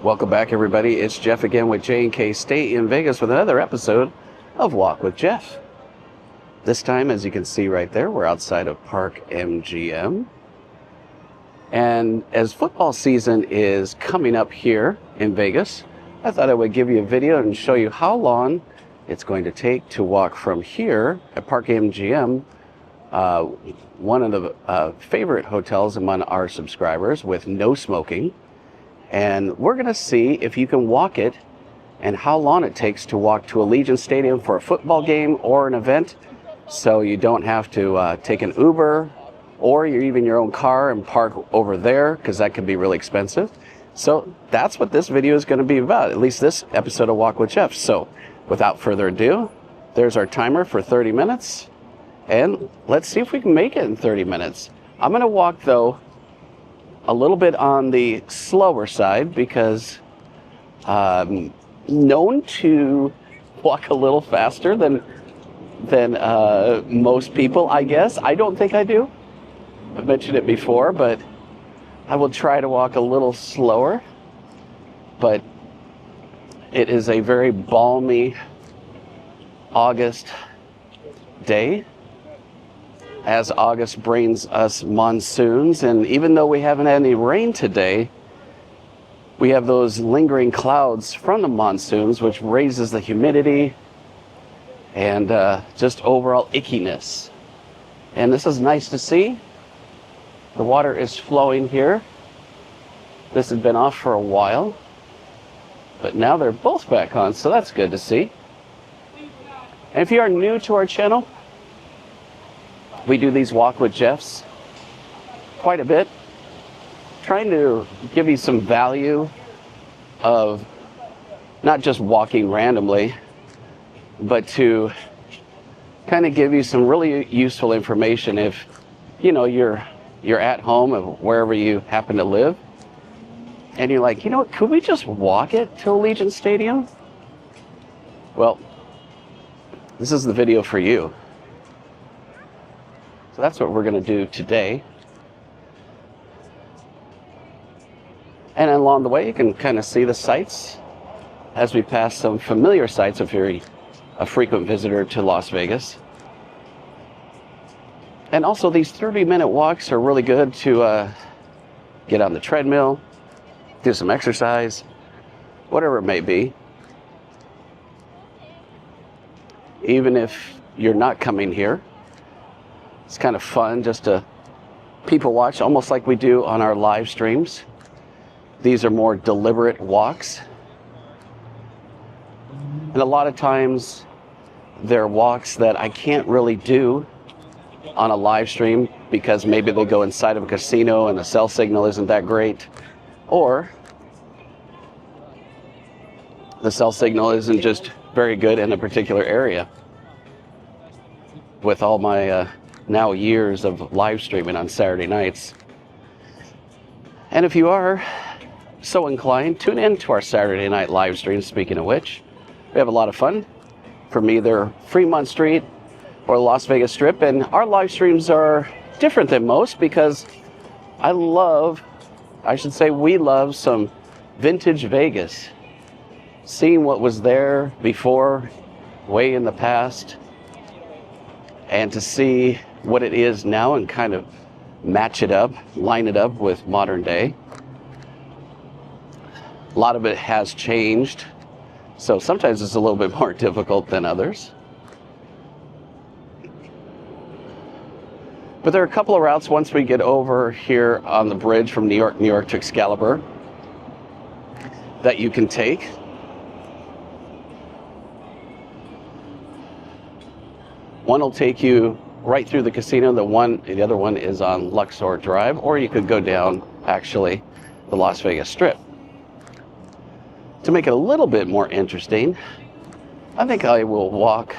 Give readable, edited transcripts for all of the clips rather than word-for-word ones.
Welcome back, everybody. It's Jeff again with J&K State in Vegas with another episode of Walk with Jeff. This time, as you can see right there, we're outside of Park MGM. And as football season is coming up here in Vegas, I thought I would give you a video and show you how long it's going to take to walk from here at Park MGM, one of the favorite hotels among our subscribers with no smoking. And we're going to see if you can walk it and how long it takes to walk to Allegiant Stadium for a football game or an event, so you don't have to take an Uber or even your own car and park over there, because that can be really expensive. So that's what this video is going to be about, at least this episode of Walk with Jeff. So without further ado, there's our timer for 30 minutes. And let's see if we can make it in 30 minutes. I'm going to walk, though, a little bit on the slower side because I'm known to walk a little faster than most people, I guess. I don't think I do. I've mentioned it before, but I will try to walk a little slower. But it is a very balmy August day, as August brings us monsoons. And even though we haven't had any rain today, we have those lingering clouds from the monsoons, which raises the humidity and just overall ickiness. And this is nice to see. The water is flowing here. This has been off for a while, but now they're both back on, so that's good to see. And if you are new to our channel, we do these Walk with Jeffs quite a bit, trying to give you some value of not just walking randomly, but to kind of give you some really useful information if, you know, you're at home or wherever you happen to live, and you're like, you know what, could we just walk it to Allegiant Stadium? Well, this is the video for you. So that's what we're going to do today. And along the way, you can kind of see the sights as we pass some familiar sights if you're a frequent visitor to Las Vegas. And also, these 30-minute walks are really good to get on the treadmill, do some exercise, whatever it may be. Even if you're not coming here, it's kind of fun just to people watch, almost like we do on our live streams. These are more deliberate walks. And a lot of times, they're walks that I can't really do on a live stream because maybe they go inside of a casino and the cell signal isn't that great, or the cell signal isn't just very good in a particular area. With all my now years of live streaming on Saturday nights. And if you are so inclined, tune in to our Saturday night live streams. Speaking of which, we have a lot of fun from either Fremont Street or Las Vegas Strip. And our live streams are different than most because we love some vintage Vegas. Seeing what was there before, way in the past, and to see what it is now and kind of match it up, line it up with modern day. A lot of it has changed, so sometimes it's a little bit more difficult than others. But there are a couple of routes once we get over here on the bridge from New York to Excalibur that you can take. One will take you right through the casino. The other one is on Luxor Drive, or you could go down, actually, the Las Vegas Strip. To make it a little bit more interesting, I think I will walk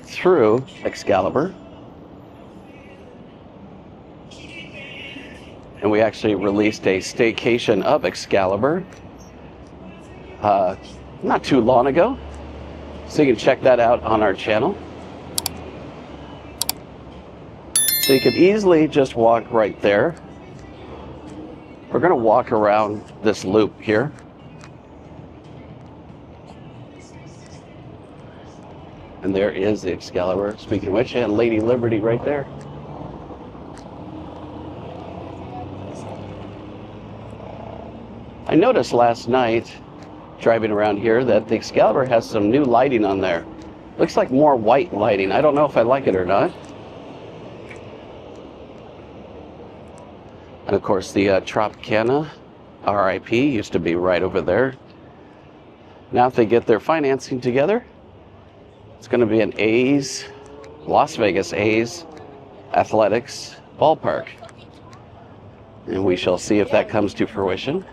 through Excalibur. And we actually released a staycation of Excalibur not too long ago, so you can check that out on our channel. So you could easily just walk right there. We're going to walk around this loop here. And there is the Excalibur, speaking of which, and Lady Liberty right there. I noticed last night, driving around here, that the Excalibur has some new lighting on there. Looks like more white lighting. I don't know if I like it or not. And of course the Tropicana RIP used to be right over there. Now if they get their financing together, it's going to be an A's, Las Vegas A's athletics ballpark. And we shall see if that comes to fruition.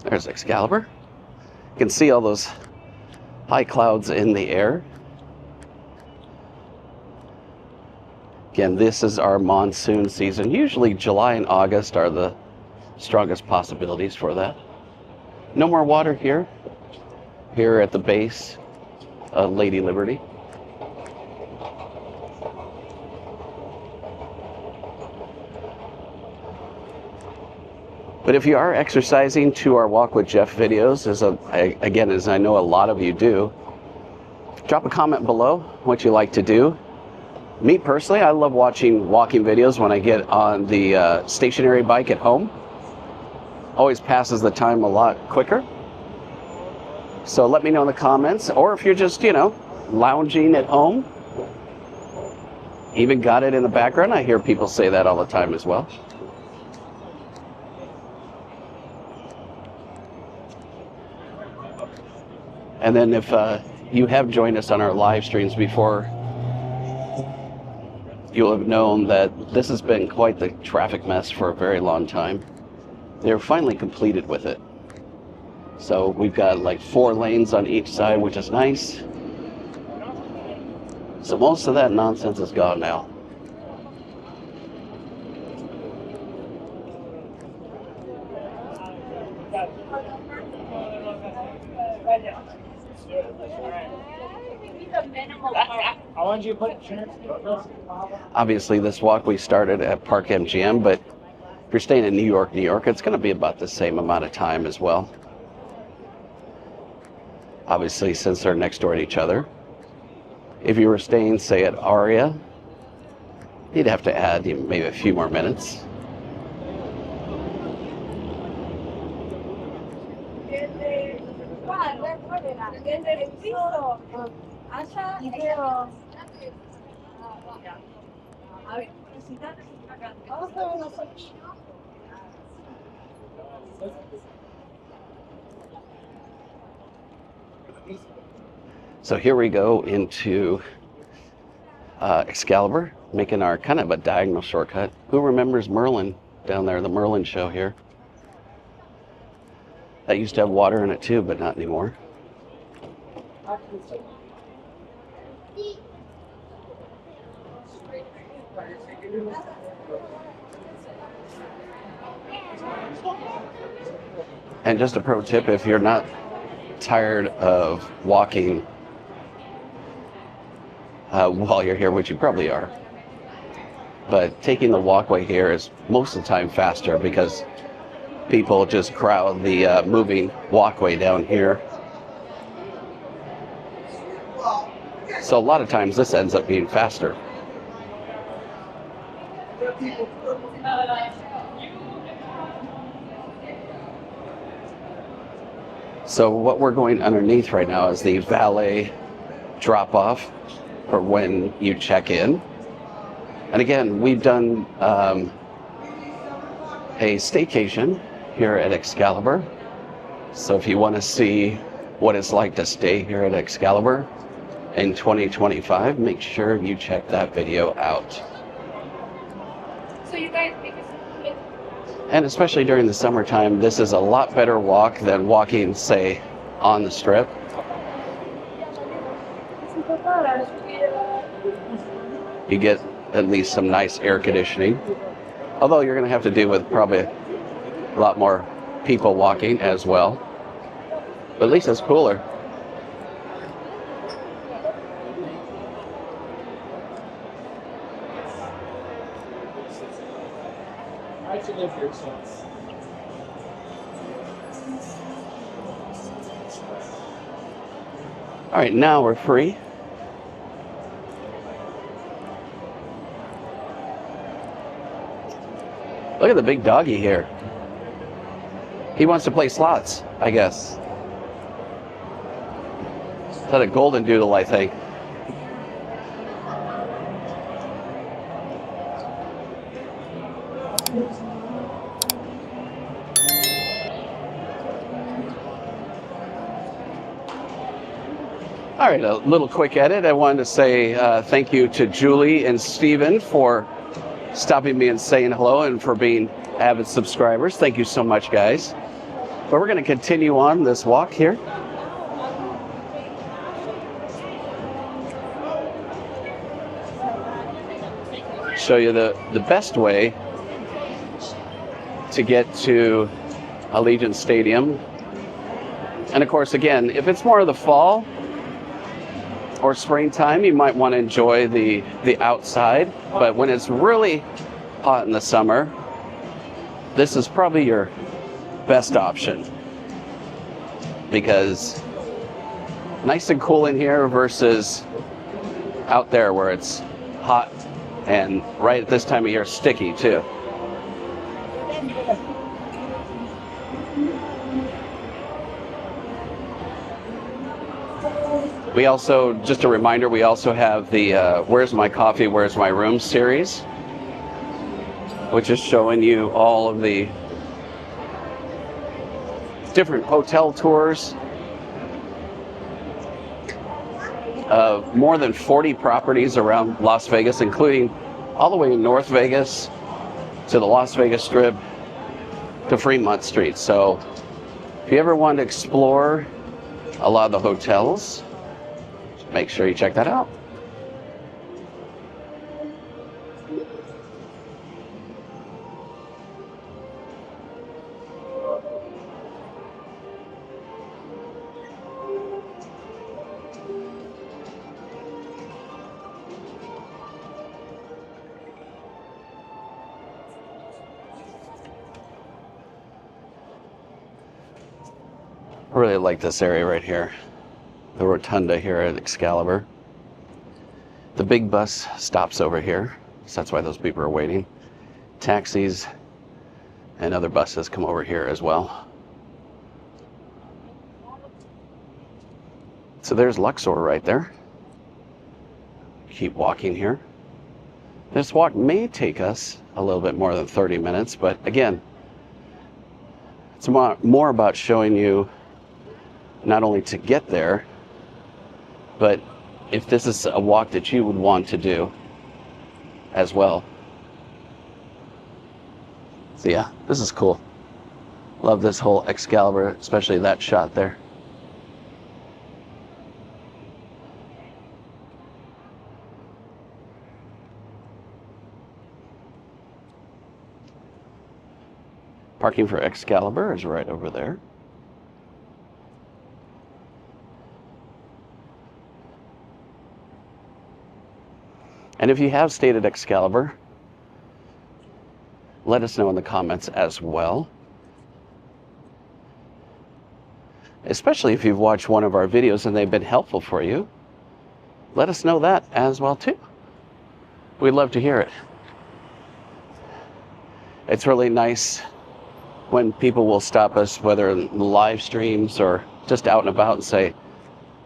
There's Excalibur. You can see all those high clouds in the air. Again, this is our monsoon season. Usually July and August are the strongest possibilities for that. No more water here at the base of Lady Liberty. But if you are exercising to our Walk with Jeff videos, as I know a lot of you do, drop a comment below what you like to do. Me personally, I love watching walking videos when I get on the stationary bike at home. Always passes the time a lot quicker. So let me know in the comments, or if you're just, lounging at home, even got it in the background. I hear people say that all the time as well. And then if you have joined us on our live streams before, you'll have known that this has been quite the traffic mess for a very long time. They're finally completed with it. So we've got like 4 lanes on each side, which is nice. So most of that nonsense is gone now. Obviously, this walkway started at Park MGM, but if you're staying in New York, it's going to be about the same amount of time as well. Obviously, since they're next door to each other. If you were staying, say, at Aria, you'd have to add maybe a few more minutes. So here we go into Excalibur, making our kind of a diagonal shortcut. Who remembers Merlin down there, the Merlin show here? That used to have water in it too, but not anymore. And just a pro tip, if you're not tired of walking while you're here, which you probably are, but taking the walkway here is most of the time faster because people just crowd the moving walkway down here. So a lot of times this ends up being faster. So what we're going underneath right now is the valet drop-off for when you check in. And again, we've done a staycation here at Excalibur. So if you want to see what it's like to stay here at Excalibur in 2025, make sure you check that video out. So you guys, and especially during the summertime, this is a lot better walk than walking, say, on the Strip. You get at least some nice air conditioning. Although you're going to have to deal with probably a lot more people walking as well. But at least it's cooler. All right, now we're free. Look at the big doggy here. He wants to play slots, I guess. Is that a golden doodle, I think? All right, a little quick edit. I wanted to say thank you to Julie and Steven for stopping me and saying hello and for being avid subscribers. Thank you so much, guys. But we're going to continue on this walk here. Show you the best way to get to Allegiant Stadium. And of course, again, if it's more of the fall or springtime, you might want to enjoy the outside. But when it's really hot in the summer, this is probably your best option, because nice and cool in here versus out there where it's hot and right at this time of year sticky too. We also, just a reminder, we also have the Where's My Coffee, Where's My Room series, which is showing you all of the different hotel tours of more than 40 properties around Las Vegas, including all the way in North Vegas to the Las Vegas Strip to Fremont Street. So if you ever want to explore a lot of the hotels, make sure you check that out. I really like this area right here. The rotunda here at Excalibur. The big bus stops over here, so that's why those people are waiting. Taxis and other buses come over here as well. So there's Luxor right there. Keep walking here. This walk may take us a little bit more than 30 minutes, but again, it's more about showing you not only to get there, but if this is a walk that you would want to do as well. So yeah, this is cool. Love this whole Excalibur, especially that shot there. Parking for Excalibur is right over there. And if you have stayed at Excalibur, let us know in the comments as well. Especially if you've watched one of our videos and they've been helpful for you. Let us know that as well too. We'd love to hear it. It's really nice when people will stop us, whether in live streams or just out and about, and say,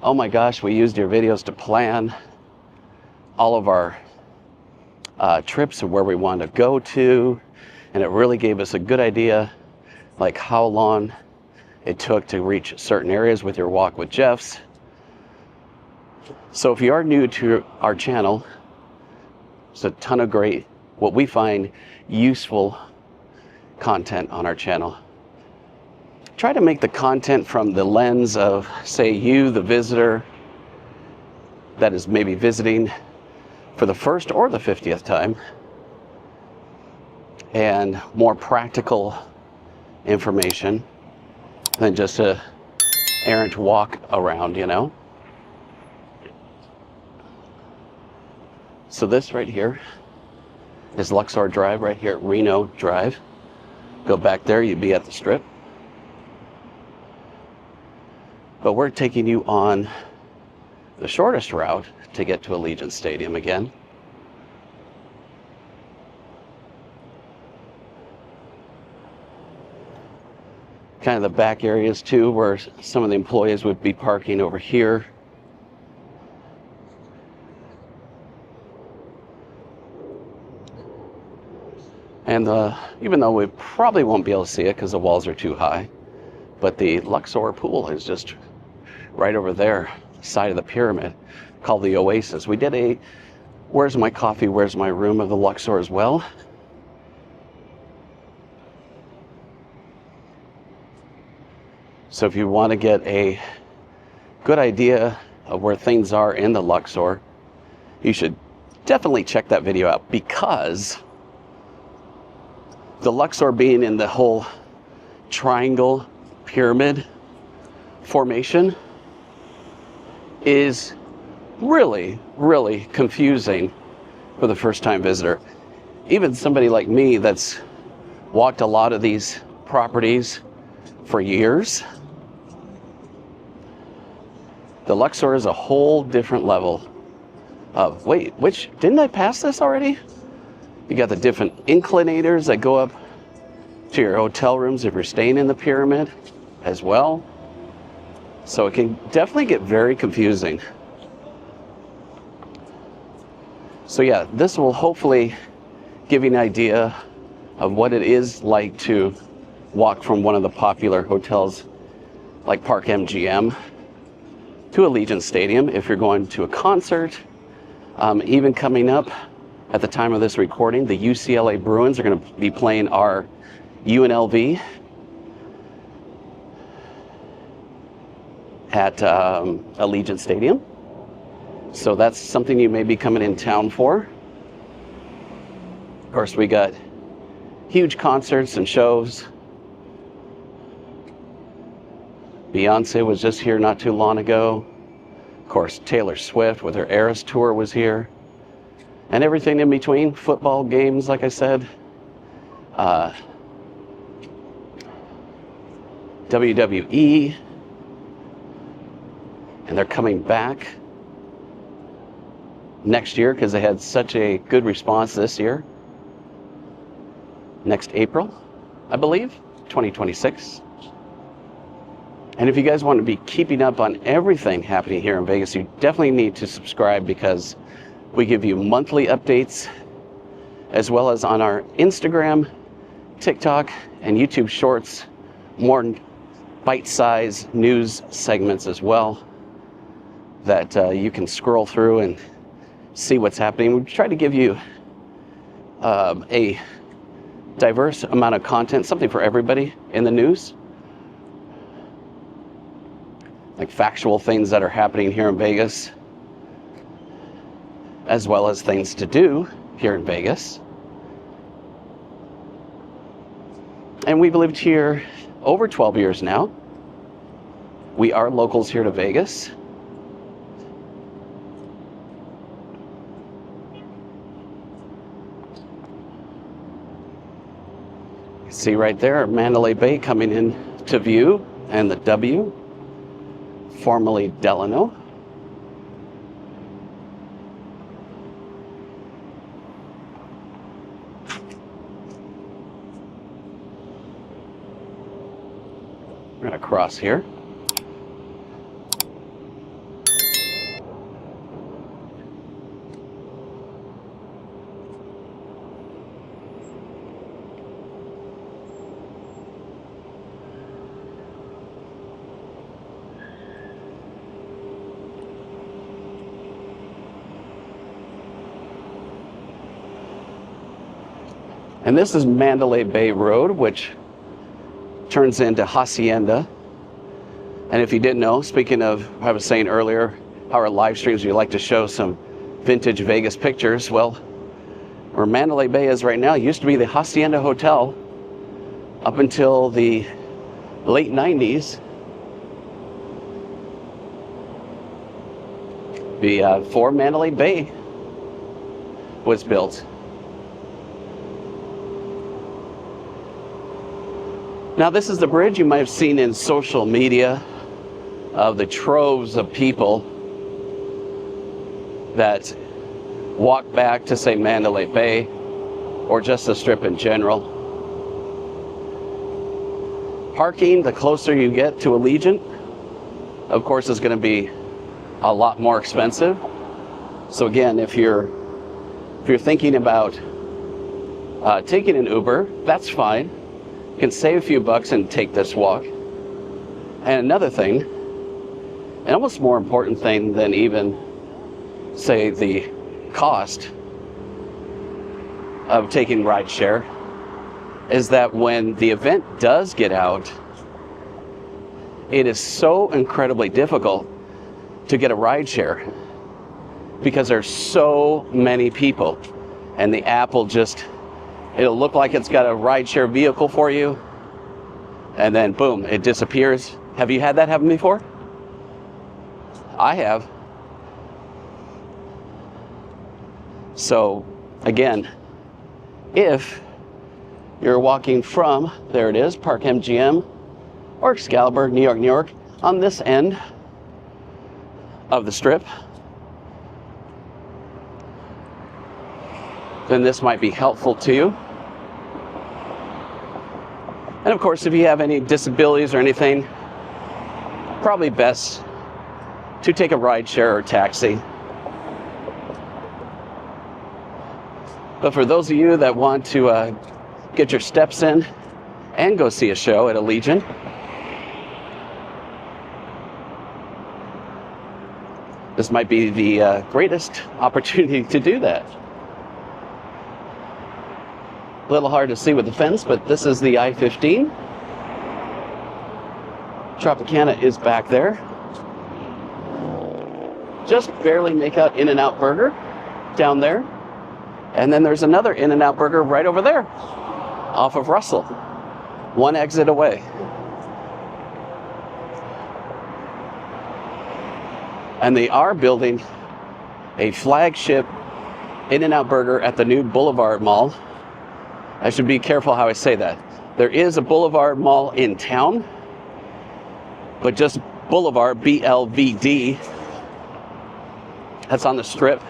oh my gosh, we used your videos to plan all of our trips and where we wanted to go to, and it really gave us a good idea like how long it took to reach certain areas with your Walk with Jeffs. So if you are new to our channel, there's a ton of great, what we find useful content on our channel. Try to make the content from the lens of, say, you, the visitor that is maybe visiting for the first or the 50th time, and more practical information than just a errant walk around, you know. So this right here is Luxor Drive right here at Reno Drive. Go back there, you'd be at the Strip. But we're taking you on the shortest route to get to Allegiant Stadium again. Kind of the back areas too, where some of the employees would be parking over here. And even though we probably won't be able to see it because the walls are too high, but the Luxor pool is just right over there, side of the pyramid, called the Oasis. We did a Where's My Coffee, Where's My Room of the Luxor as well. So if you want to get a good idea of where things are in the Luxor, you should definitely check that video out, because the Luxor being in the whole triangle pyramid formation is really, really confusing for the first time visitor. Even somebody like me that's walked a lot of these properties for years, the Luxor is a whole different level of, didn't I pass this already? You got the different inclinators that go up to your hotel rooms if you're staying in the pyramid as well. So it can definitely get very confusing. So yeah, this will hopefully give you an idea of what it is like to walk from one of the popular hotels like Park MGM to Allegiant Stadium if you're going to a concert. Even coming up at the time of this recording, the UCLA Bruins are going to be playing our UNLV at Allegiant Stadium. So that's something you may be coming in town for. Of course, we got huge concerts and shows. Beyonce was just here not too long ago. Of course, Taylor Swift with her Eras tour was here. And everything in between, football games, like I said. WWE. And they're coming back next year because they had such a good response this year. Next April, I believe, 2026. And if you guys want to be keeping up on everything happening here in Vegas, you definitely need to subscribe, because we give you monthly updates, as well as on our Instagram, TikTok, and YouTube Shorts, more bite-sized news segments as well that you can scroll through and see what's happening. We try to give you a diverse amount of content, something for everybody in the news, like factual things that are happening here in Vegas, as well as things to do here in Vegas. And we've lived here over 12 years now. We are locals here to Vegas. You see right there, Mandalay Bay coming in to view, and the W, formerly Delano. We're going to cross here. And this is Mandalay Bay Road, which turns into Hacienda. And if you didn't know, speaking of, I was saying earlier, how our live streams, we like to show some vintage Vegas pictures. Well, where Mandalay Bay is right now used to be the Hacienda Hotel up until the late 90s. Before Mandalay Bay was built. Now, this is the bridge you might have seen in social media of the troves of people that walk back to, say, Mandalay Bay or just the Strip in general. Parking, the closer you get to Allegiant, of course, is going to be a lot more expensive. So again, if you're thinking about taking an Uber, that's fine. You can save a few bucks and take this walk. And another thing, an almost more important thing than even, say, the cost of taking rideshare, is that when the event does get out, it is so incredibly difficult to get a rideshare because there's so many people, and the app will it'll look like it's got a rideshare vehicle for you, and then boom, it disappears. Have you had that happen before? I have. So again, if you're walking from, there it is, Park MGM or Excalibur, New York, on this end of the Strip, then this might be helpful to you. And of course, if you have any disabilities or anything, probably best to take a rideshare or taxi. But for those of you that want to get your steps in and go see a show at Allegiant, this might be the greatest opportunity to do that. A little hard to see with the fence, but this is the I-15. Tropicana is back there. Just barely make out In-N-Out Burger down there. And then there's another In-N-Out Burger right over there off of Russell, one exit away. And they are building a flagship In-N-Out Burger at the new Boulevard Mall. I should be careful how I say that. There is a Boulevard Mall in town, but just Boulevard, BLVD. That's on the Strip,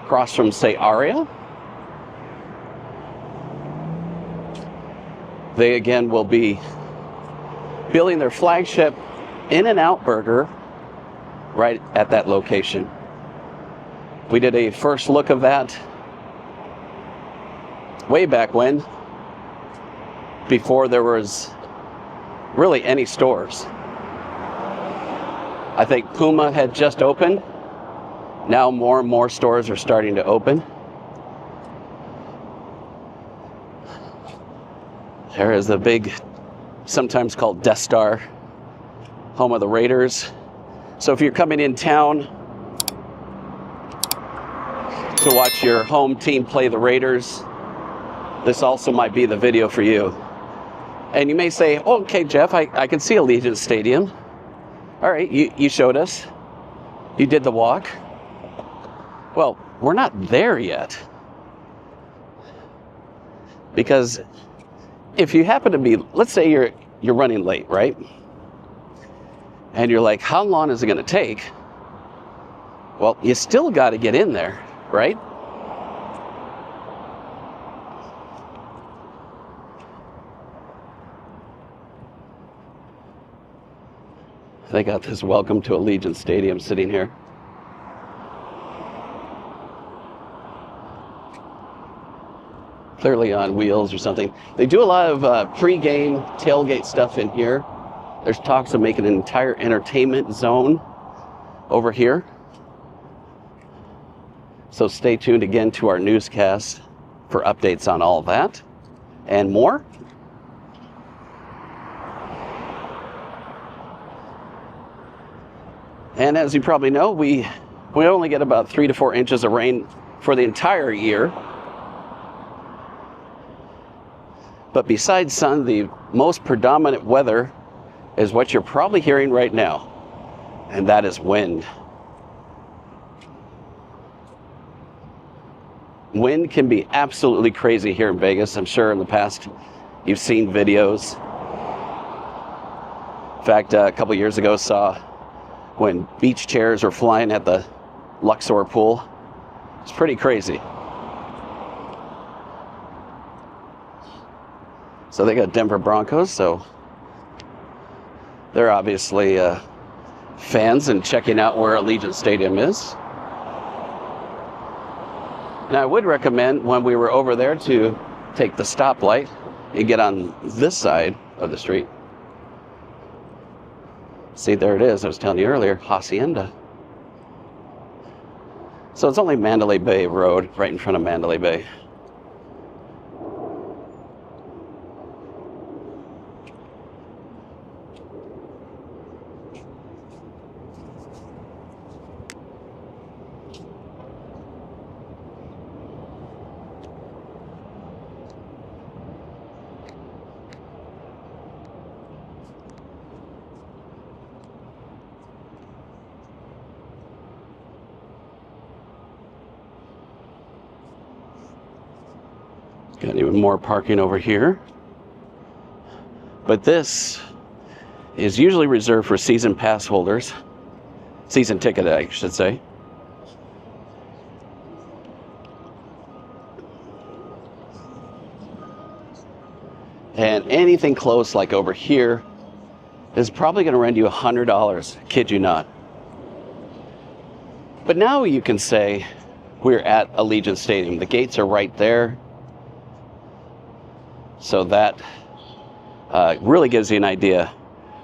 across from, say, Aria. They again will be building their flagship In-N-Out Burger right at that location. We did a first look of that way back when, before there was really any stores. I think Puma had just opened. Now more and more stores are starting to open. There is the big, sometimes called Death Star, home of the Raiders. So if you're coming in town to watch your home team play the Raiders, this also might be the video for you. And you may say, oh, okay, Jeff, I can see Allegiant Stadium. All right, you showed us. You did the walk. Well, we're not there yet. Because if you happen to be, let's say you're running late, right? And you're like, how long is it going to take? Well, you still got to get in there, right? They got this welcome to Allegiant Stadium sitting here. Clearly on wheels or something. They do a lot of pre-game tailgate stuff in here. There's talks of making an entire entertainment zone over here. So stay tuned again to our newscast for updates on all that and more. And as you probably know, we only get about 3 to 4 inches of rain for the entire year. But besides sun, the most predominant weather is what you're probably hearing right now, and that is wind. Wind can be absolutely crazy here in Vegas. I'm sure in the past you've seen videos. In fact, a couple years ago saw when beach chairs were flying at the Luxor pool. It's pretty crazy. So they got Denver Broncos, so they're obviously fans and checking out where Allegiant Stadium is. Now, I would recommend when we were over there to take the stoplight and get on this side of the street. See, there it is. I was telling you earlier, Hacienda. So it's only Mandalay Bay Road, right in front of Mandalay Bay. Got even more parking over here. But this is usually reserved for season pass holders. Season ticket, I should say. And anything close like over here is probably going to rent you $100. Kid you not. But now you can say we're at Allegiant Stadium. The gates are right there. So that really gives you an idea.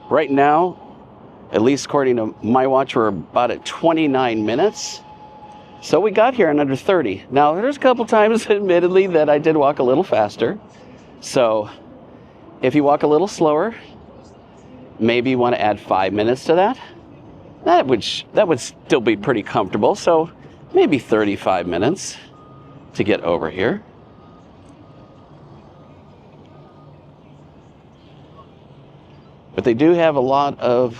Right now, at least according to my watch, we're about at 29 minutes. So we got here in under 30. Now, there's a couple times, admittedly, that I did walk a little faster. So if you walk a little slower, maybe you want to add 5 minutes to that. That would still be pretty comfortable. So maybe 35 minutes to get over here. But they do have a lot of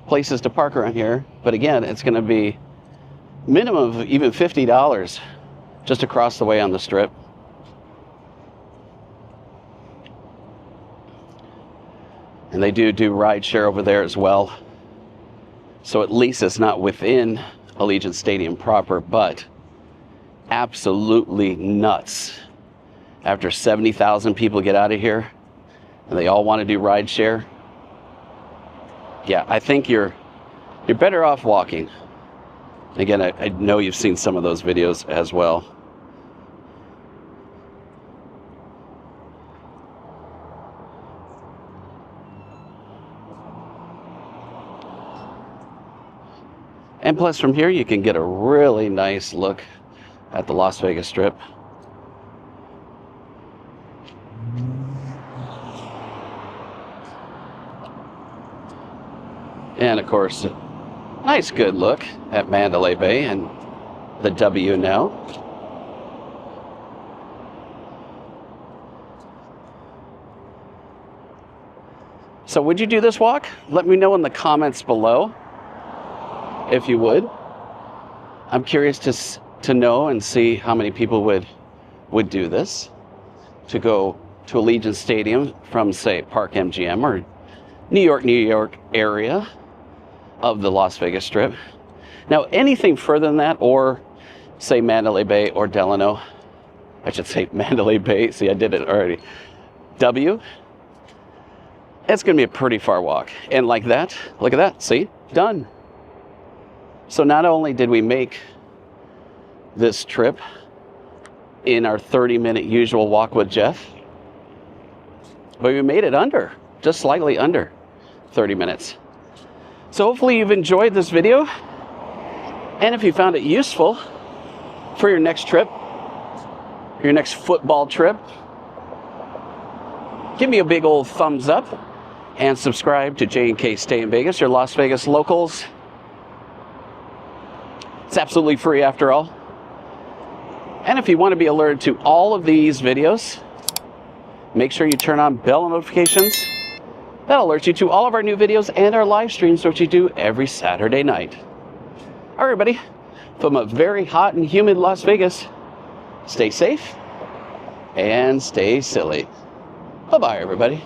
places to park around here. But again, it's going to be minimum of even $50 just across the way on the strip. And they do rideshare over there as well. So at least it's not within Allegiant Stadium proper, but absolutely nuts. After 70,000 people get out of here, and they all want to do rideshare. Yeah, I think you're better off walking. Again, I know you've seen some of those videos as well. And plus from here you can get a really nice look at the Las Vegas Strip. And of course, nice good look at Mandalay Bay and the W now. So would you do this walk? Let me know in the comments below, if you would. I'm curious to know and see how many people would do this, to go to Allegiant Stadium from, say, Park MGM or New York area of the Las Vegas Strip. Now, anything further than that, or say Mandalay Bay or Delano, I should say Mandalay Bay, see I did it already, W, it's going to be a pretty far walk. And like that, look at that, see, done. So not only did we make this trip in our 30-minute usual walk with Jeff, but we made it under, just slightly under 30 minutes. So hopefully you've enjoyed this video, and if you found it useful for your next trip, your next football trip, give me a big old thumbs up and subscribe to J&K Stay in Vegas, your Las Vegas locals. It's absolutely free after all. And if you want to be alerted to all of these videos, make sure you turn on bell notifications. That alerts you to all of our new videos and our live streams, which we do every Saturday night. All right, everybody, from a very hot and humid Las Vegas, stay safe and stay silly. Bye-bye, everybody.